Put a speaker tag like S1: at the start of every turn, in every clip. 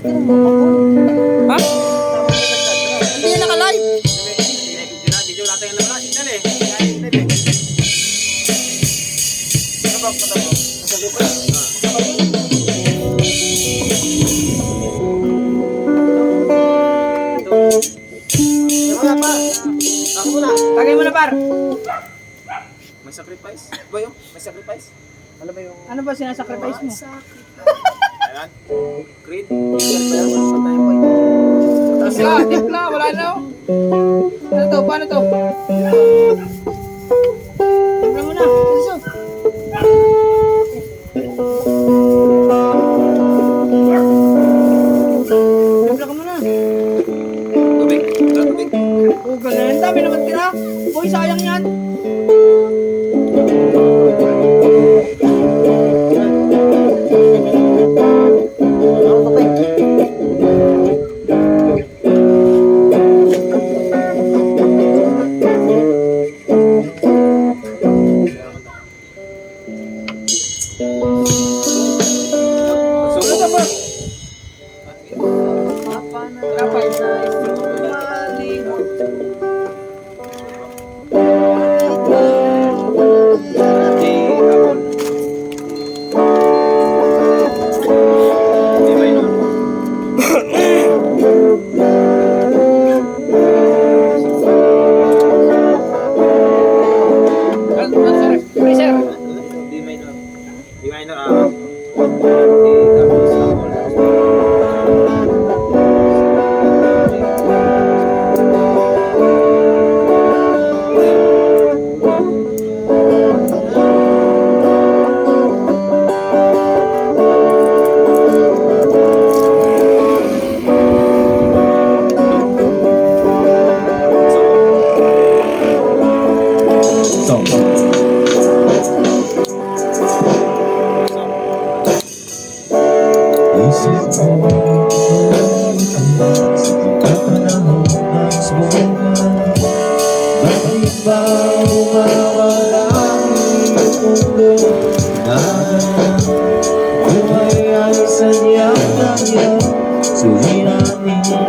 S1: Ha? Hindi yan naka-live.
S2: Video natin yung naman. Signal eh. Ano ba? Patabo.
S1: Tagay mo na, par.
S2: May sacrifice? Ba yun? May sacrifice? Ano ba yung...
S1: Ano ba sinasacrifice mo?
S2: Ayan. Creed? Eagle ba yan? Patay mo ito.
S1: Tipla, wala na. Ano to? Paano to? Tipla mo na. Aliso. Tipla ka mo na.
S2: Tubig. Wala tubig.
S1: Oh, ganun. Dami naman tira. Boy, sayang yan.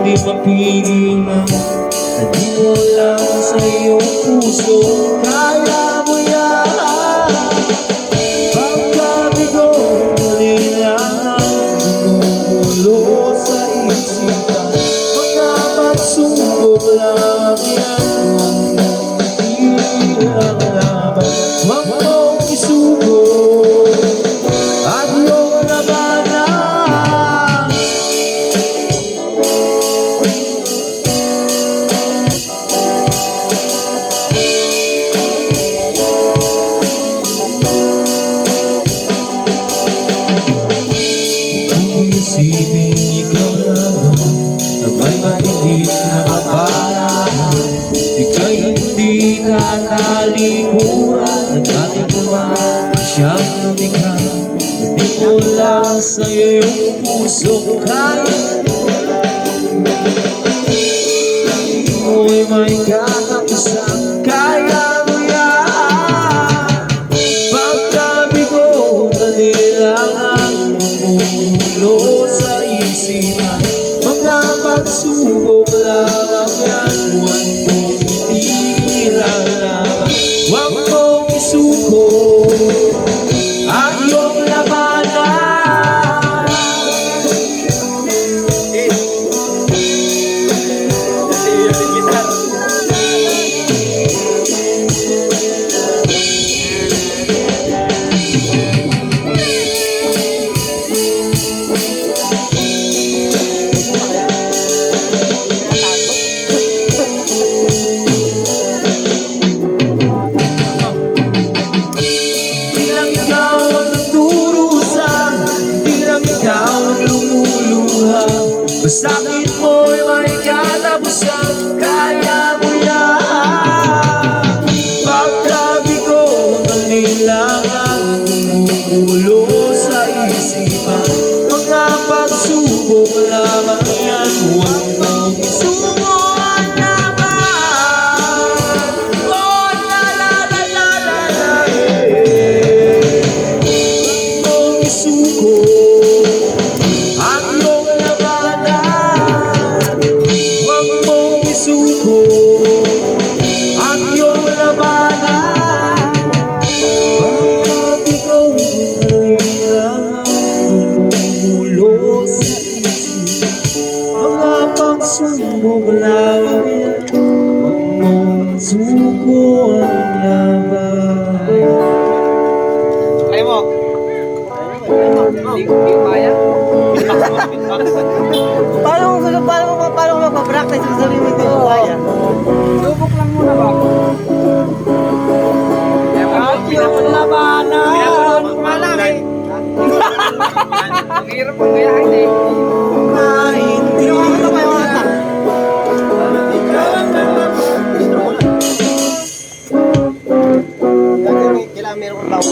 S3: Hindi mapigilan na di mo lang sa iyong puso. Kaya mo yan. Pagkabigo, mali lang gumugulo sa isipan. Magkapagsubok lang yan. Hindi lang laban. Huwag mong isubok at iyong labanan. Isipin ikaw lang na may maliit na kapalaan. Ika'y hindi na nalikuran at ating kumain siyang lumikha. Hindi mo lang sa iyong puso kaya mo'y may katapusan. Kaya mo yan. Pagkabigo, dali lang ang umulo sa isipan. Mga pagsubok lang yan. Huwag mong itigil lang. Huwag mong isuko ang iyong labanan. Sakit mo'y may katapusan. Kaya mo yan. Pagkabigo, mali lang ang umuulo sa isipan. Mga pagsubok lamang yan. Huwag mong isumo ang laban. Oh, la la la la la la. Huwag mong isuko ang iyong laban.
S4: Paano mo mag-practice sa sarili mo hindi mo kaya?
S1: Subok lang muna ba?
S4: Yung labanan!
S1: Kumalang eh. Ang hirap ang gayahin eh.
S4: Sino ka ito kayo kanta? Kailangan meron kong bago.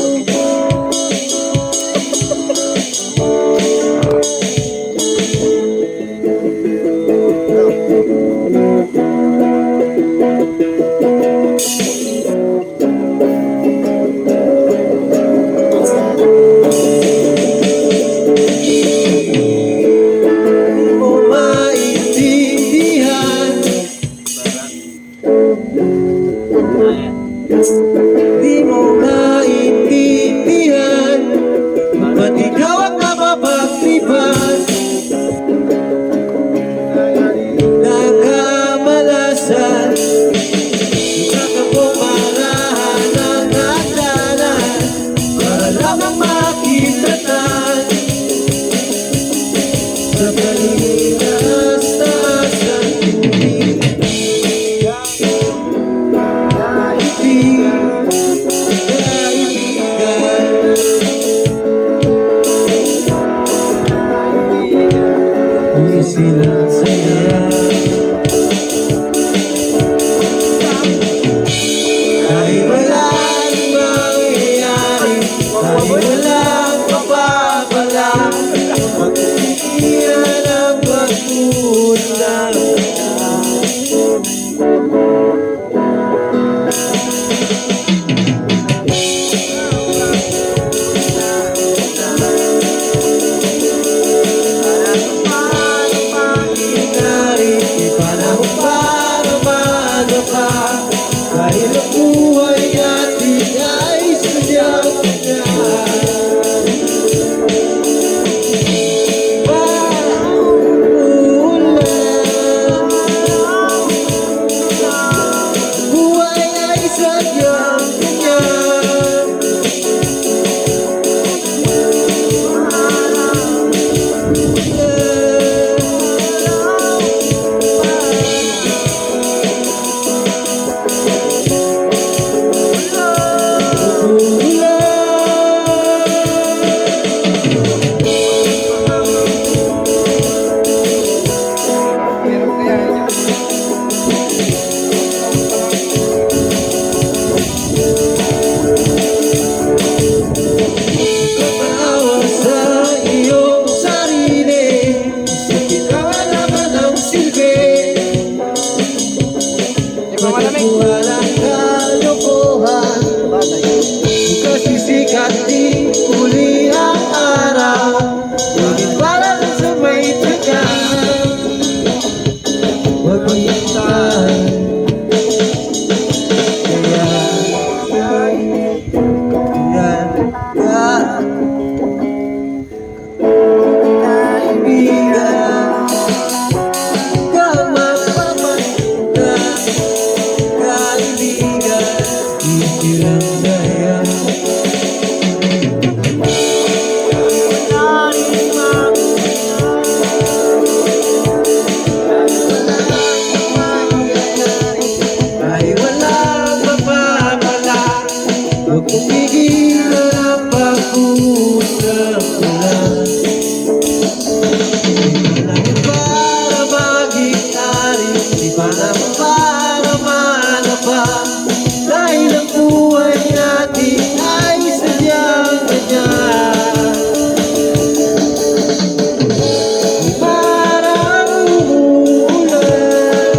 S3: Di mo maintindihan, ba't ikaw ang napapagtripan? Nakamalasan, nakapumarahan ng hagdanan, para lamang makitatan sa kalinas-taas ng tubig. Sila saya kahit walang mangyayari, kahit walang mapapala, magpipilian ang pagpunta. Dahil ang buhay natin ay sadyang kanya. Paulan, buhay ay sadyang kanya.
S1: Hirap gayahin yun.
S3: Pag-awa sa iyong sarili, sakit ang alaman ng silbi.
S1: Di ba malamig?
S3: Walang kalokohan, kasi sikat di uli ang araw. Ngunit parang sa may tagaan, huwag maghintay. Kaibigan, ikaw magpapahinga. Kaibigan, ikilang daya. Ay walang mapapala, huwag pumigilan ang pag-uusap mo lang. Di para maging ari, di para manapa, dahil ang buhay natin ay sadyang ganyan. Parang umuulan,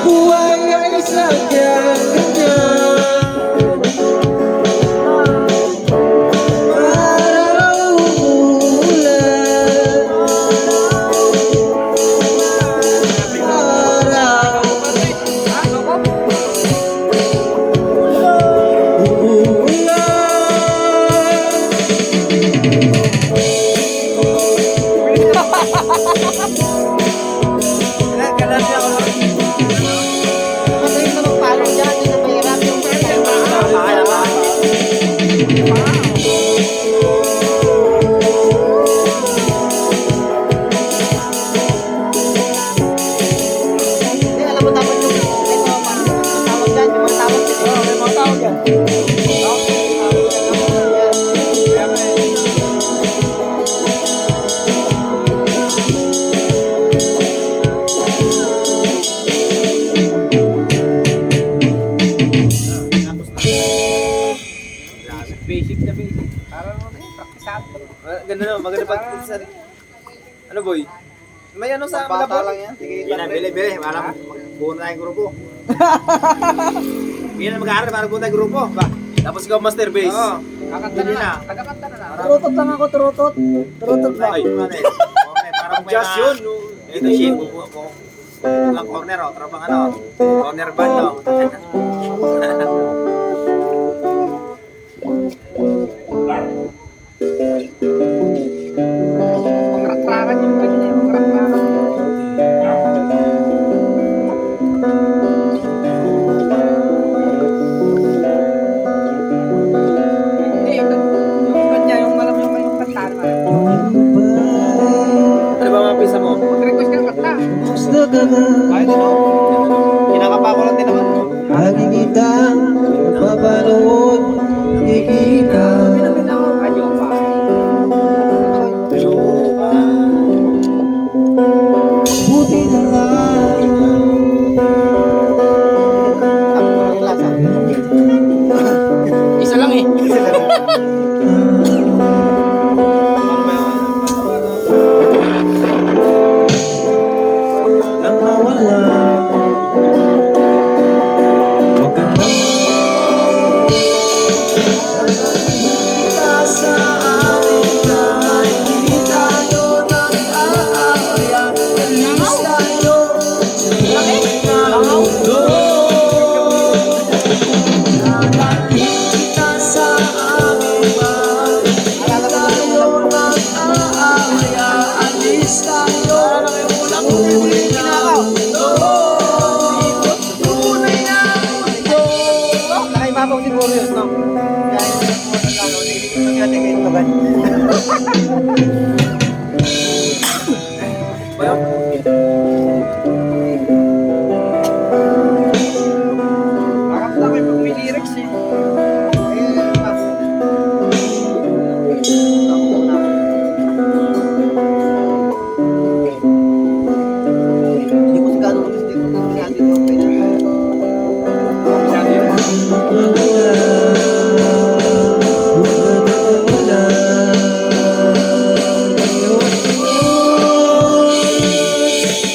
S3: buhay ay sadyang ganyan. Parang umuulan, parang umuulan.
S4: Magaling ka magpalo dyan, hindi na mahirap yung
S2: ano, maganda pag sa... Ano boy? May ano sa
S4: Bata
S2: Malabon?
S4: lang yan. Sige,
S2: Hindi na, bili. Para magbuo na tayong grupo. Hindi na mag-aaral para magbuo tayong grupo. Ba? Tapos ikaw master base.
S1: Oo. Kakanta na
S2: Bili
S1: lang. Tagakanta na lang.
S4: Turutot lang ako, turutot. Turutot lang.
S2: Ay, okay. Okay, parang may
S3: Just yun, no?
S2: Ito shit, bubuo ko. Lang corner, oh. Trabang ano. Corner band, oh.
S1: Pangratrakan yung ganyan. Pangratrakan. Hindi, yung kanya, yung malam yung kantaan.
S2: Ano ba mga pisa mo?
S1: Mag-request ka ng kanta.
S3: Gusto ka ba?
S4: Kahit ano, kinakapa ko lang din naman.
S3: Lagi kitang napapanood, nakikita.
S1: Radyo pa.
S3: Buti na lang.
S4: Ang lasa.
S1: Isa lang eh.
S3: Nang mawala. Huwag kang kita sa amin kahit di tayo nag-aawaya. Alis tayo sa mundo. Dadalhin kita sa amin mahal. Di tayo nag-aawaya. Alis tayo sa tunay na mundo. Sa tunay na mundo.
S4: Nakaibabaw siguro yun, no? Kaya yung natin kayo tugan.
S1: Parang sa akin pag may lyrics eh.
S4: Hindi ko sigado gusto ko kung saan dito ang pinag-
S1: Masyado yun.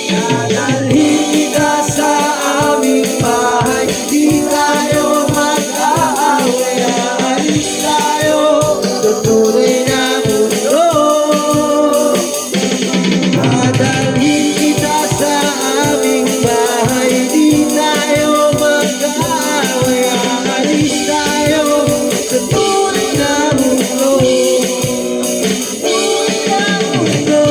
S3: Dadalhin kita sa aming bahay. Di tayo mag-aaway. Alis tayo sa tunay na mundo. Dadalhin kita sa aming bahay. Di tayo mag-aaway. Alis tayo sa tunay na mundo. Tunay na mundo.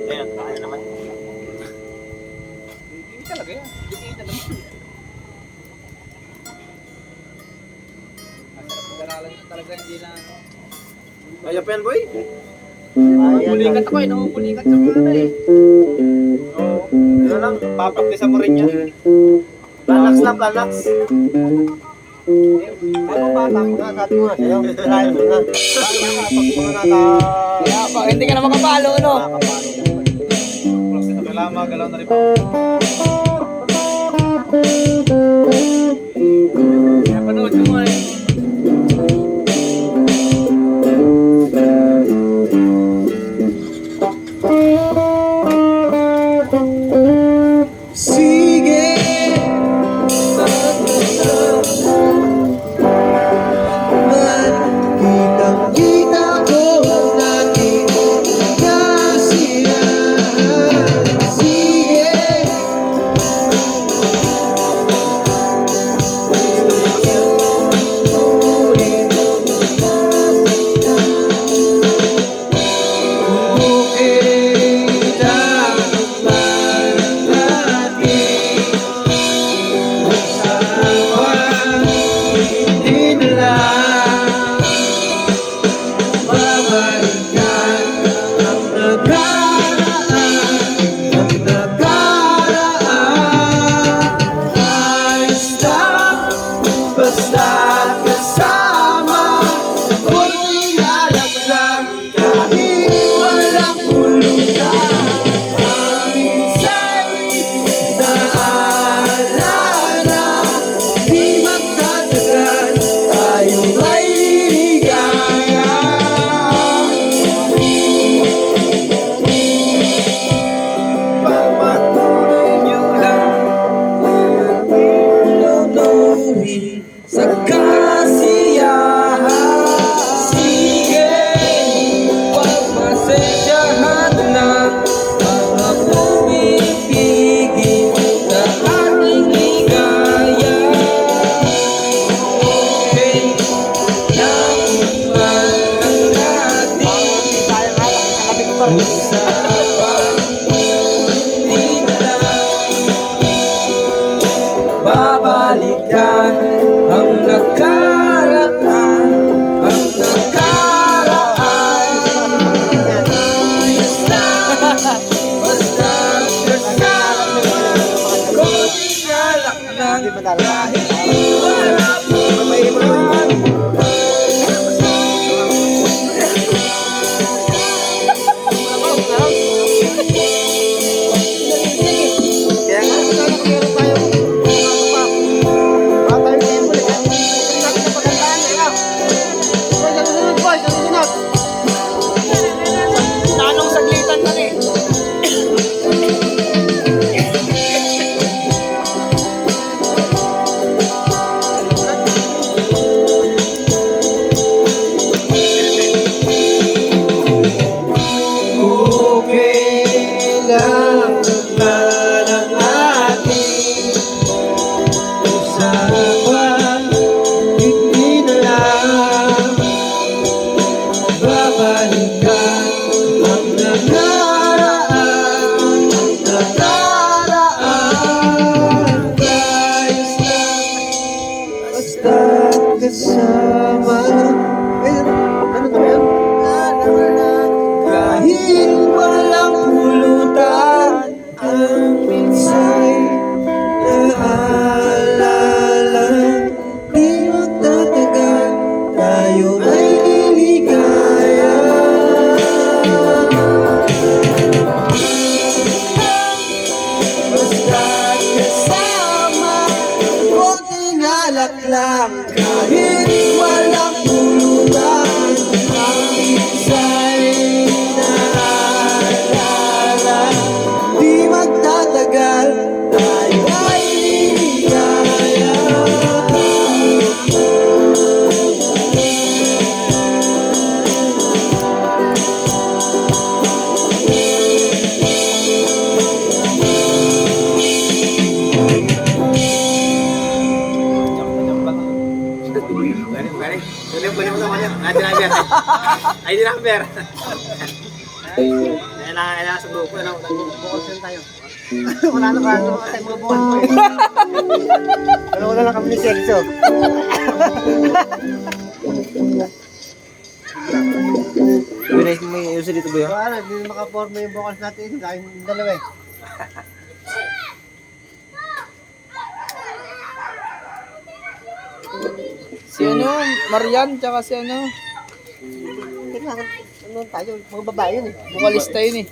S2: Ayun, tayo naman.
S1: Hindi talaga yan. Hindi talaga. Masarap pag-aralan ko talaga hindi na...
S2: Kaya pa yan, boy?
S1: Nangungulikat ako eh. Nangungulikat sa mga ano eh.
S2: Oo. Ano lang, papaktisan mo rin yan. Planax na, planax.
S4: Ano ba? Tapos nga, sabi ko nga sa'yo. Try mo na. Pag mga
S1: Kaya pa, hindi ka na makapalo no?
S2: Kailangan magalaw na rin pa.
S1: Kaya panood mo eh.
S3: Sige, man kitang-kita ko natin kasiyahan. Sige,
S4: Sayang halak, kakabi ko pa rin.
S3: usapan, hindi na lang babalikan ang nakaraan, ang nakaraan. Ayos lang, basta kasama, konting alak lang,
S4: Hindi ba talaga?
S3: kahit wala pumaman.
S4: Kaya nga, meron tayo. Baka tayo temple eh. Hindi natin napagandaan eh. Boy, sunod boy, sunod.
S1: Tanong saglitan na eh.
S3: Okay lang naman ang ating usapan, hindi na lang babalikan ang nakaraan, ang nakaraan. Ayos lang, basta kasama.
S4: Ano ba yun?
S3: Kahit walang pulutan, ang minsay naaalala. Di magtatagal, tayo ay liligaya. Basta kasama, konting alak lang. Kahit walang pulutan, ang minsay naaalala. Di magtatagal, tayo ay liligaya.
S2: Kunin mo naman yan. Number. ID number. Kailangan sa grupo.
S4: Bukod saan tayo. Wala na ba? Wala tayong mga buwan ko eh. Wala lang kami ni Celso.
S3: May uso dito ba yun?
S4: Wala, hindi na makaporma yung vocals natin. Dahil yung dalawa eh.
S1: Si ano, Marian, tsaka si ano,
S4: Kailangan, ano tayo, mga babae yun eh.
S1: vocalista yun eh.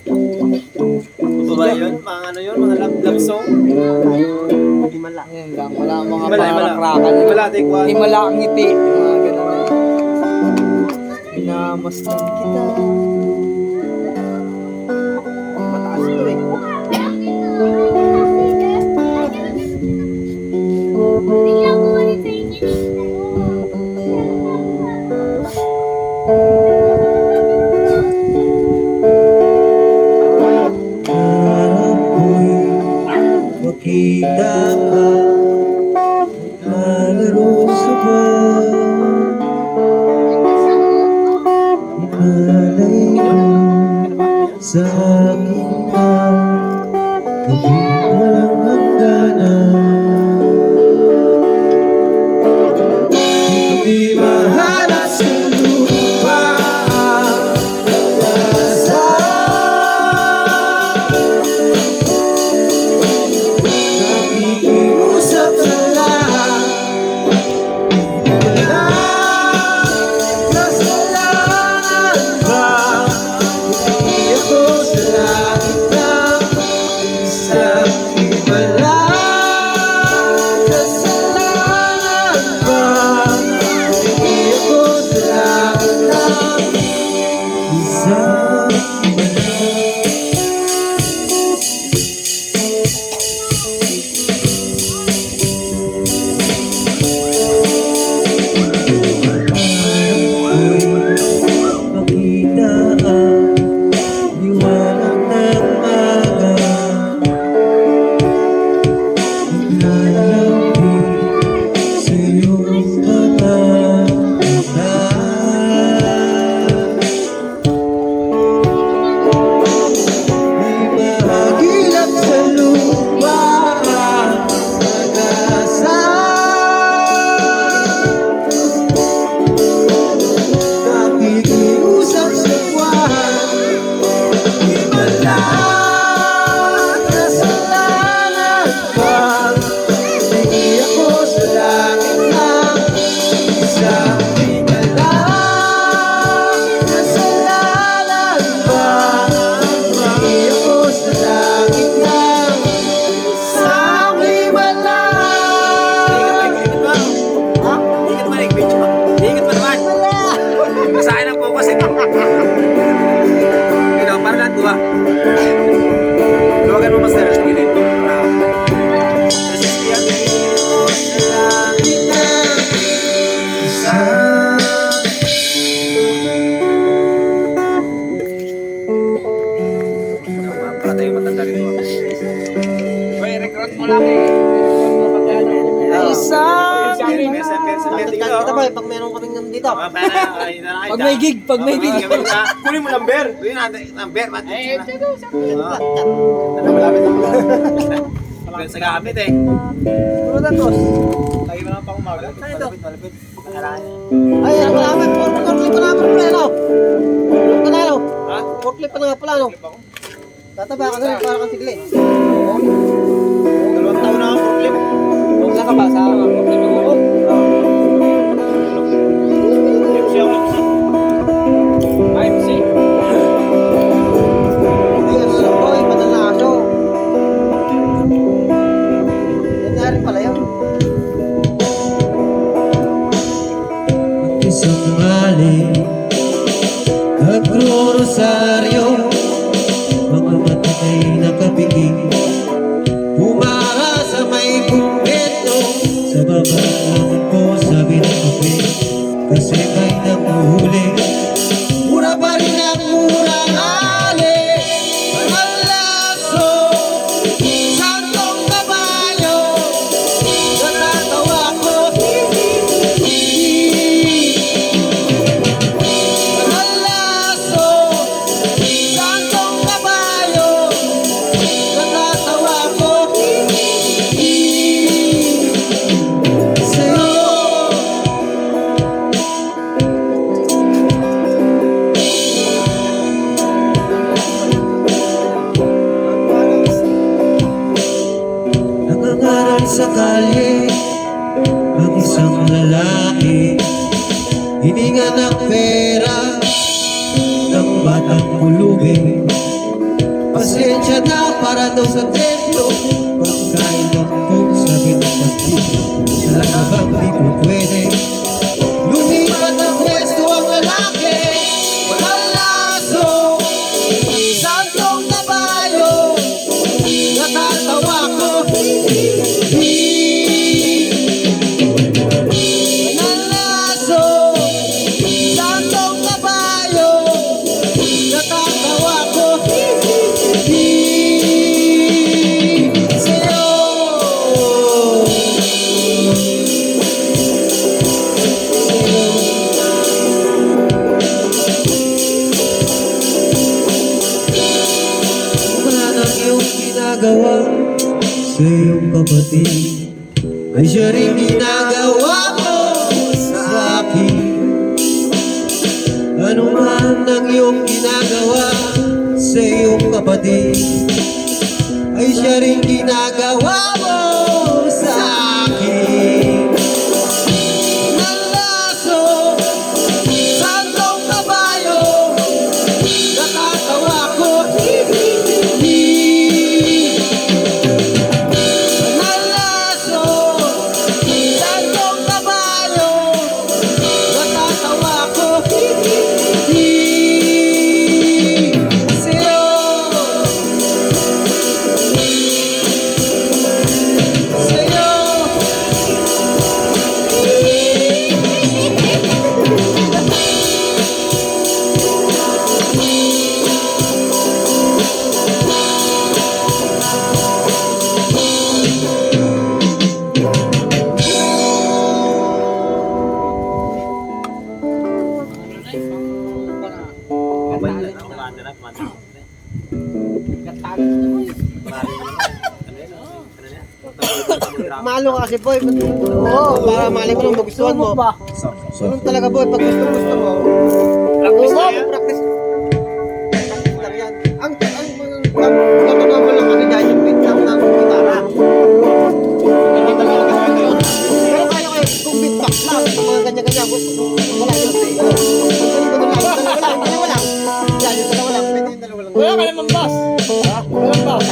S2: Babae yun? Mga ano yun? Mga love song?
S4: Hindi man lang.
S1: Ayun lang, wala mga
S2: Himala, himala.
S1: parakrakan.
S2: Himala, take one.
S1: Himala ang ngiti. Mga ganun na. Minamasdan kita.
S4: Mataas ito eh.
S3: Harap ko'y makita ka, naglalaro sa bar. Ikalay mo sa akin na gabing walang hangganan. Di mahala sa lupa ang nakikiusap sa lahat. Wala kasalanan ba? Hindi ako sa langit ng isang himala.
S4: dito.
S1: Pag may gig, pag may gig.
S2: Kunin mo number. Kunin natin number.
S1: Eh, ito,
S2: Malapit na. Sa gamit eh.
S4: Pulutan, boss.
S2: Lagi mo lang pang umaga.
S4: Ano ito?
S2: Malapit.
S4: Ay, ano pa namin? Forklift pa namin pala, ano? Ano na, ano?
S2: Ha?
S4: Forklift pa na nga pala, ano? Tataba ka na rin, para kang sigli.
S2: 2 taon na ang forklift.
S1: Huwag lang ka ba sa pagkaluko?
S2: MC ako.
S1: IMC?
S4: Hindi, ano lang po, ipadal na aso. Nangyari pala yun.
S3: At isang mali Kagro-rosaryo Mga mata ay nakapigil Umara sa may kumpento Sa baba lang ko sabi ng kape Kasi may namuhuli Mura pa rin ang murang ali Malaso Santong kabayo Natatawa ko Malaso Santong kabayo Natatawa ko Sa'yo Nangangaral sa kalye Ang isang lalaki Hininga ng pera Ng batang pulubi Pasensya na para daw sa templo Pagkain ng coke sabi ng pagkip Talaga bang di ko pwede Lumipat ng pwesto ang lalaki Walang laso Santong kabayo Natatawa ko Walang laso Santong kabayo Natatawa ko Sa'yo Wala nang iyong ginagawa Sa iyong kapatid Ay siya rin ginagawa mo sa akin Ano man ang iyong ginagawa sa iyong kapatid Ay siya rin ginagawa mo sa akin Ng laso, santong kabayo Nakatawa ko Ng laso, santong kabayo Nakatawa ko Sa'yo Sa'yo
S4: Malo ka kasi, boy. Oo, para mali mo lang magustuhan mo. Ganun talaga, boy. Pag gusto mo. Practice mo, practice. Lang yan. Ang natunaman lang kasi dahil yung beat lang ng gitara. Hindi talaga kasi yun. Pero kaya kayo, kung beatbox lang, mga ganyan-ganyan, wala yun. Dalawa lang. Yan, yung dalawa lang. Pwede yung dalawa lang.
S1: Wala ka naman, boss. Ha? Walang boss.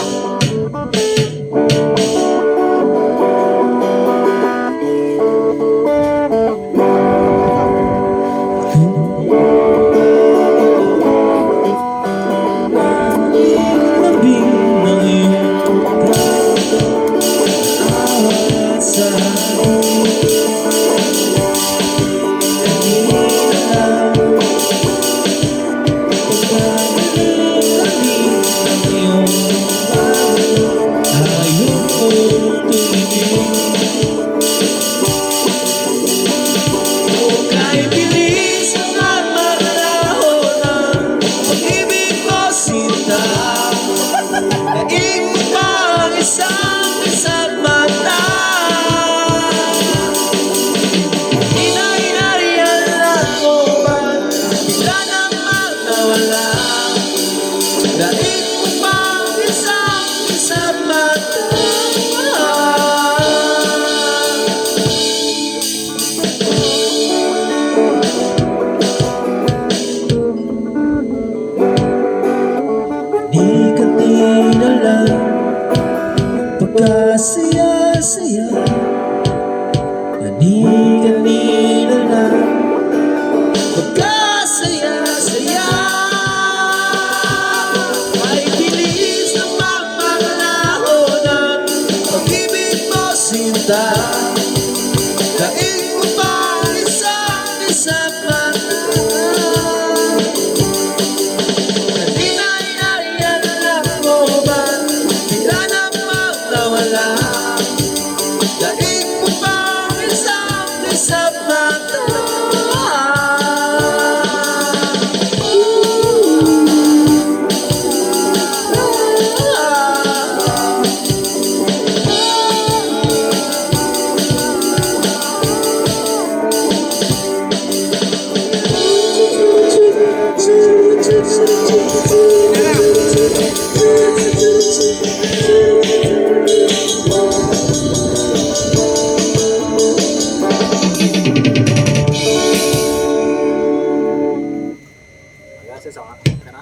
S2: sa saka. Kana.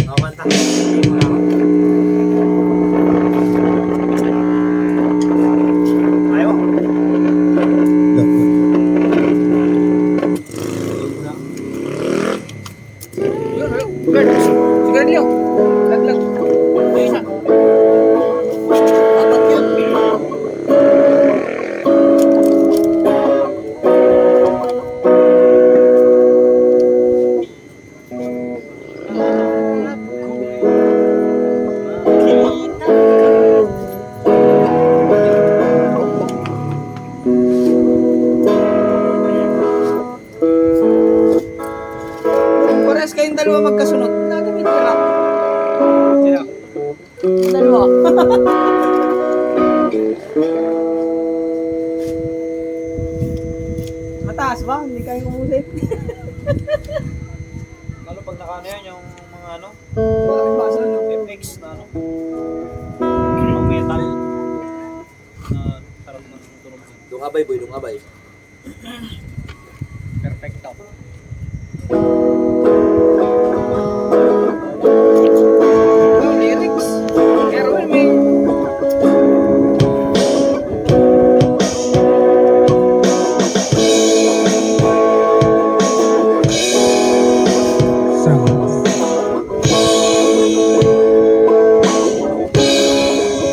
S2: Kanta. Hindi mo lang. Ayaw.
S1: Yun, yun. Bert, sigarilyo. Laglag. May isa.
S4: Apat yun.
S1: Kung pares kayong dalawa magkasunod, nagamit ka lang.
S2: Sino?
S1: Dalawa. Mataas ba? Hindi kayo umulit.
S2: Lalo pag nakaano yan, yung mga ano,
S1: Bakit ba sa ano?
S2: FX na ano. Yung metal. Na sarap ng tunog.
S3: Dungabay boy, dungabay.
S2: Perfecto.